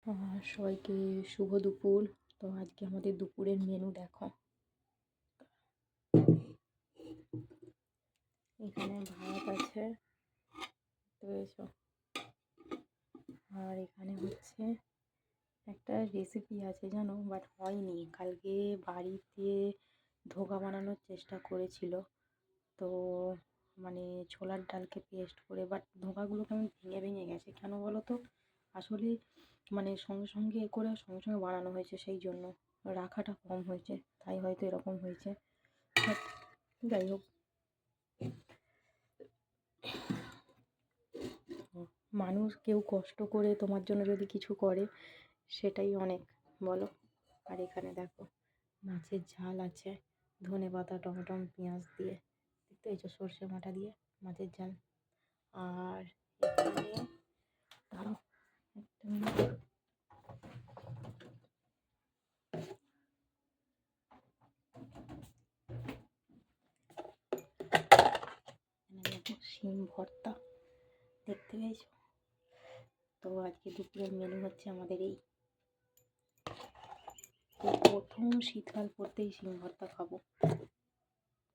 সবাইকে শুভ দুপুর। তো আজকে আমাদের দুপুরের মেনু দেখো, এখানে ভাত আছে বুঝেছো, আর এখানে হচ্ছে একটা রেসিপি আছে জানো, বাট হয়নি। কালকে বাড়িতে ধোকা বানানোর চেষ্টা করেছিল, তো মানে ছোলার ডালকে পেস্ট করে, বাট ধোকাগুলো কেমন ভেঙে ভেঙে গেছে কেন বলো তো। আসলে মানে সঙ্গে সঙ্গে করে সঙ্গে সঙ্গে বানানো হয়েছে, সেই জন্য রাখাটা কম হয়েছে, তাই হয়তো এরকম হয়েছে। বাট যাই হোক, মানুষ কেউ কষ্ট করে তোমার জন্য যদি কিছু করে সেটাই অনেক, বলো। আর এখানে দেখো মাছের ঝাল আছে, ধনেপাতা টমেটো পেঁয়াজ দিয়ে, দেখতে পেয়েছো, সর্ষে বাটা দিয়ে মাছের ঝাল। আর এখানে দাঁড়াও একটা মিনিট, শিম ভর্তা, দেখতে পেয়েছো। তো আজকে দুপুরের মেনু হচ্ছে আমাদের এই প্রথম শীতকাল পড়তেই শিম ভর্তা খাবো।